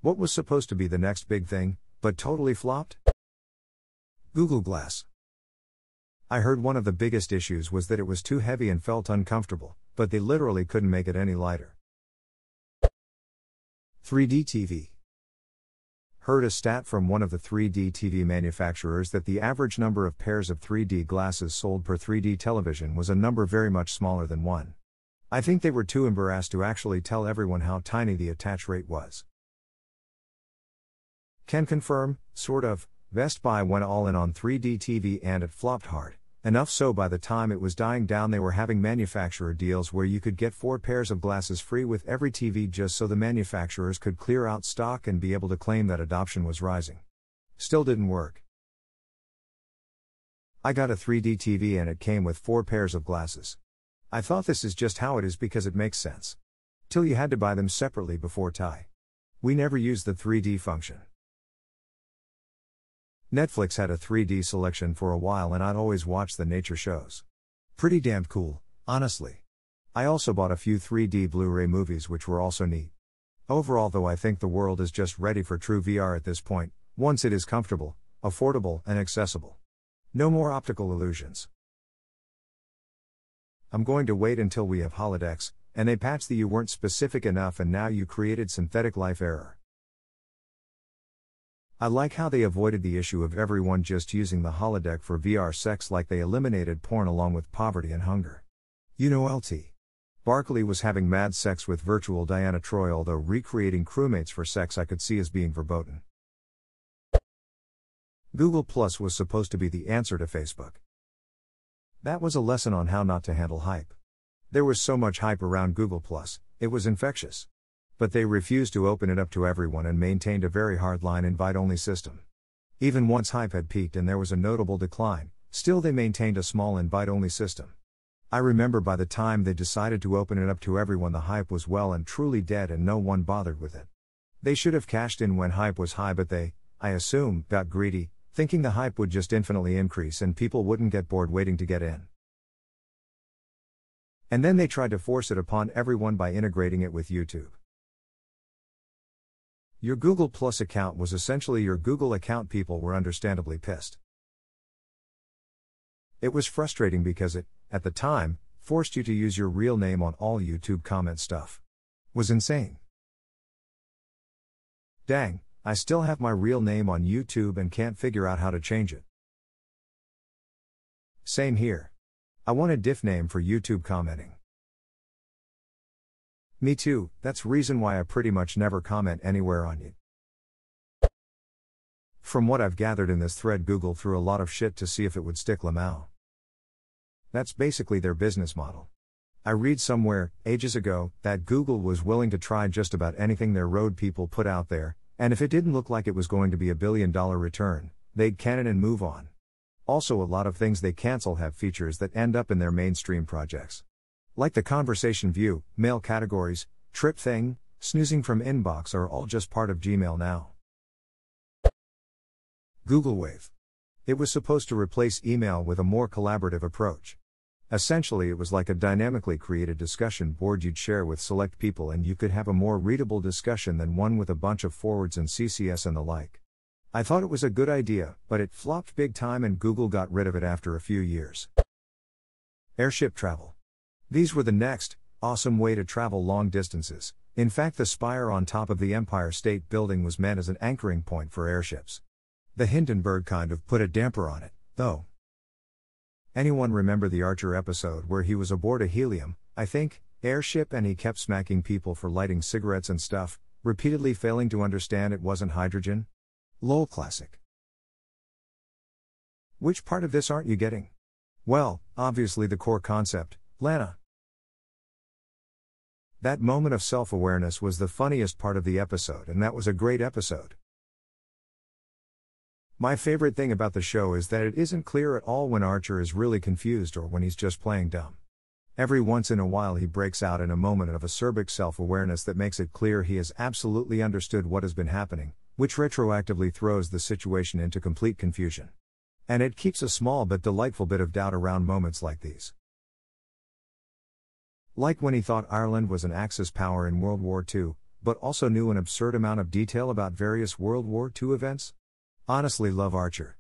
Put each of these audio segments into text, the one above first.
What was supposed to be the next big thing, but totally flopped? Google Glass. I heard one of the biggest issues was that it was too heavy and felt uncomfortable, but they literally couldn't make it any lighter. 3D TV. Heard a stat from one of the 3D TV manufacturers that the average number of pairs of 3D glasses sold per 3D television was a number very much smaller than one. I think they were too embarrassed to actually tell everyone how tiny the attach rate was. Can confirm, sort of. Best Buy went all in on 3D TV and it flopped hard, enough so by the time it was dying down they were having manufacturer deals where you could get 4 pairs of glasses free with every TV just so the manufacturers could clear out stock and be able to claim that adoption was rising. Still didn't work. I got a 3D TV and it came with 4 pairs of glasses. I thought this is just how it is because it makes sense. Till you had to buy them separately before tie. We never used the 3D function. Netflix had a 3D selection for a while and I'd always watch the nature shows. Pretty damn cool, honestly. I also bought a few 3D Blu-ray movies which were also neat. Overall though I think the world is just ready for true VR at this point, once it is comfortable, affordable and accessible. No more optical illusions. I'm going to wait until we have holodecks, and they patch that you weren't specific enough and now you created synthetic life error. I like how they avoided the issue of everyone just using the holodeck for VR sex like they eliminated porn along with poverty and hunger. You know LT. Barkley was having mad sex with virtual Diana Troy although recreating crewmates for sex I could see as being verboten. Google Plus was supposed to be the answer to Facebook. That was a lesson on how not to handle hype. There was so much hype around Google Plus, it was infectious. But they refused to open it up to everyone and maintained a very hardline invite-only system. Even once hype had peaked and there was a notable decline, still they maintained a small invite-only system. I remember by the time they decided to open it up to everyone the hype was well and truly dead and no one bothered with it. They should have cashed in when hype was high but they, I assume, got greedy, thinking the hype would just infinitely increase and people wouldn't get bored waiting to get in. And then they tried to force it upon everyone by integrating it with YouTube. Your Google Plus account was essentially your Google account. People were understandably pissed. It was frustrating because it, at the time, forced you to use your real name on all YouTube comment stuff. Was insane. Dang, I still have my real name on YouTube and can't figure out how to change it. Same here. I want a diff name for YouTube commenting. Me too, that's reason why I pretty much never comment anywhere on it. From what I've gathered in this thread, Google threw a lot of shit to see if it would stick Lamau. That's basically their business model. I read somewhere, ages ago, that Google was willing to try just about anything their road people put out there, and if it didn't look like it was going to be $1 billion return, they'd can it and move on. Also, a lot of things they cancel have features that end up in their mainstream projects. Like the conversation view, mail categories, trip thing, snoozing from inbox are all just part of Gmail now. Google Wave. It was supposed to replace email with a more collaborative approach. Essentially it was like a dynamically created discussion board you'd share with select people and you could have a more readable discussion than one with a bunch of forwards and CCS and the like. I thought it was a good idea, but it flopped big time and Google got rid of it after a few years. Airship Travel. These were the next, awesome way to travel long distances. In fact, the spire on top of the Empire State Building was meant as an anchoring point for airships. The Hindenburg kind of put a damper on it, though. Anyone remember the Archer episode where he was aboard a helium, I think, airship and he kept smacking people for lighting cigarettes and stuff, repeatedly failing to understand it wasn't hydrogen? LOL classic. Which part of this aren't you getting? Well, obviously the core concept, Lana. That moment of self-awareness was the funniest part of the episode and that was a great episode. My favorite thing about the show is that it isn't clear at all when Archer is really confused or when he's just playing dumb. Every once in a while he breaks out in a moment of acerbic self-awareness that makes it clear he has absolutely understood what has been happening, which retroactively throws the situation into complete confusion. And it keeps a small but delightful bit of doubt around moments like these. Like when he thought Ireland was an Axis power in World War II, but also knew an absurd amount of detail about various World War II events? Honestly love Archer.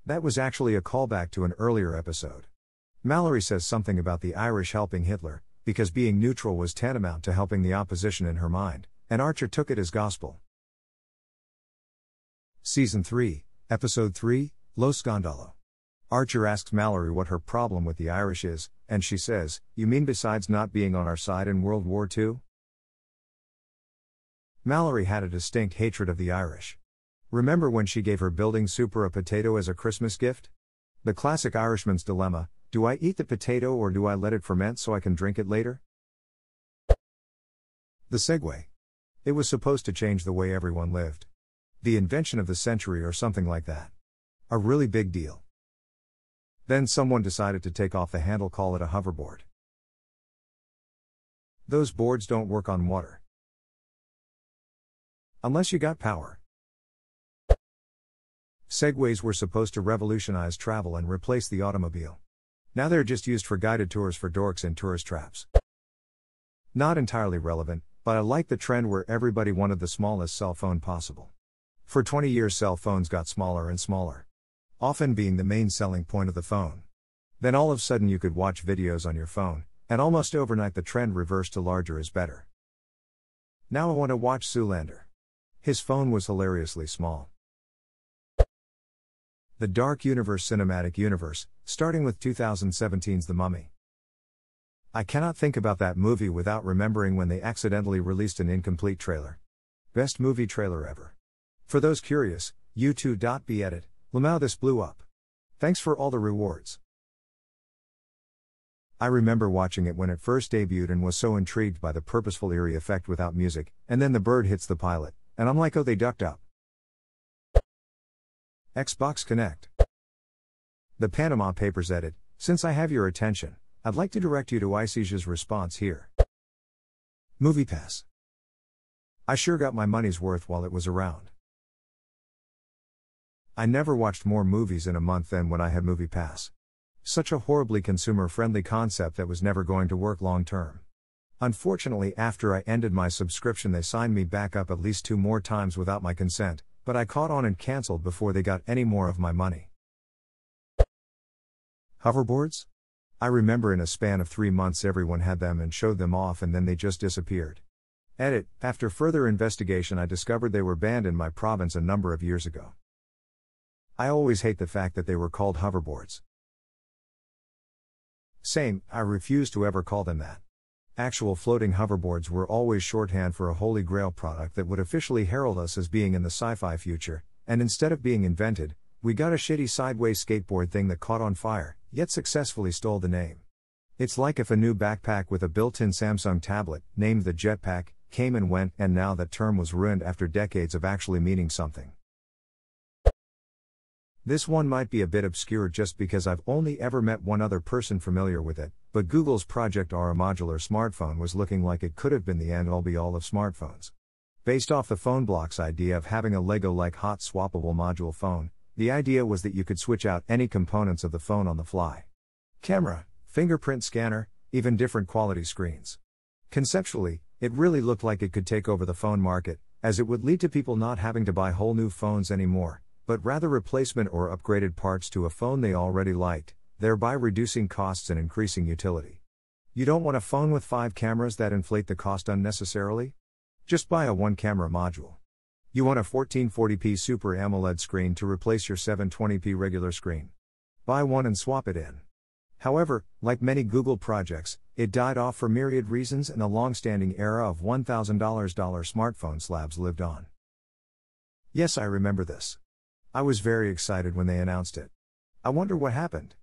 That was actually a callback to an earlier episode. Mallory says something about the Irish helping Hitler, because being neutral was tantamount to helping the opposition in her mind, and Archer took it as gospel. Season 3, Episode 3, Lo Scandalo. Archer asks Mallory what her problem with the Irish is, and she says, "You mean besides not being on our side in World War II?" Mallory had a distinct hatred of the Irish. Remember when she gave her building super a potato as a Christmas gift? The classic Irishman's dilemma: do I eat the potato or do I let it ferment so I can drink it later? The Segway. It was supposed to change the way everyone lived. The invention of the century or something like that. A really big deal. Then someone decided to take off the handle, call it a hoverboard. Those boards don't work on water. Unless you got power. Segways were supposed to revolutionize travel and replace the automobile. Now they're just used for guided tours for dorks in tourist traps. Not entirely relevant, but I like the trend where everybody wanted the smallest cell phone possible. For 20 years cell phones got smaller and smaller, often being the main selling point of the phone. Then all of a sudden you could watch videos on your phone, and almost overnight the trend reversed to larger is better. Now I want to watch Zoolander. His phone was hilariously small. The Dark Universe Cinematic Universe, starting with 2017's The Mummy. I cannot think about that movie without remembering when they accidentally released an incomplete trailer. Best movie trailer ever. For those curious, U2.be edit, Lamau this blew up. Thanks for all the rewards. I remember watching it when it first debuted and was so intrigued by the purposeful eerie effect without music, and then the bird hits the pilot, and I'm like, oh, they ducked up. Xbox Connect. The Panama Papers edit. Since I have your attention, I'd like to direct you to Isij's response here. MoviePass. I sure got my money's worth while it was around. I never watched more movies in a month than when I had MoviePass. Such a horribly consumer-friendly concept that was never going to work long-term. Unfortunately, after I ended my subscription, they signed me back up at least 2 more times without my consent, but I caught on and cancelled before they got any more of my money. Hoverboards? I remember in a span of 3 months everyone had them and showed them off, and then they just disappeared. Edit. After further investigation I discovered they were banned in my province a number of years ago. I always hate the fact that they were called hoverboards. Same, I refuse to ever call them that. Actual floating hoverboards were always shorthand for a holy grail product that would officially herald us as being in the sci-fi future, and instead of being invented, we got a shitty sideways skateboard thing that caught on fire, yet successfully stole the name. It's like if a new backpack with a built-in Samsung tablet, named the Jetpack, came and went, and now that term was ruined after decades of actually meaning something. This one might be a bit obscure just because I've only ever met one other person familiar with it, but Google's Project R, a modular smartphone, was looking like it could have been the end-all be-all of smartphones. Based off the phone block's idea of having a Lego-like hot swappable module phone, the idea was that you could switch out any components of the phone on the fly. Camera, fingerprint scanner, even different quality screens. Conceptually, it really looked like it could take over the phone market, as it would lead to people not having to buy whole new phones anymore, but rather replacement or upgraded parts to a phone they already liked, thereby reducing costs and increasing utility. You don't want a phone with 5 cameras that inflate the cost unnecessarily? Just buy a 1-camera module. You want a 1440p Super AMOLED screen to replace your 720p regular screen. Buy one and swap it in. However, like many Google projects, it died off for myriad reasons, and the long-standing era of $1,000 smartphone slabs lived on. Yes, I remember this. I was very excited when they announced it. I wonder what happened.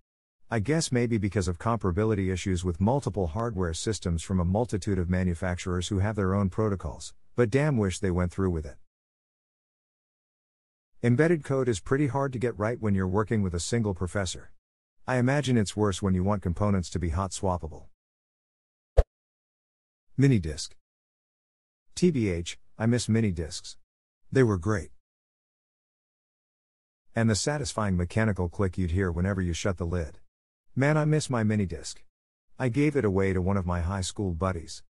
I guess maybe because of comparability issues with multiple hardware systems from a multitude of manufacturers who have their own protocols, but damn wish they went through with it. Embedded code is pretty hard to get right when you're working with a single professor. I imagine it's worse when you want components to be hot swappable. Mini disc. TBH, I miss mini discs. They were great. And the satisfying mechanical click you'd hear whenever you shut the lid. Man, I miss my mini disc. I gave it away to one of my high school buddies.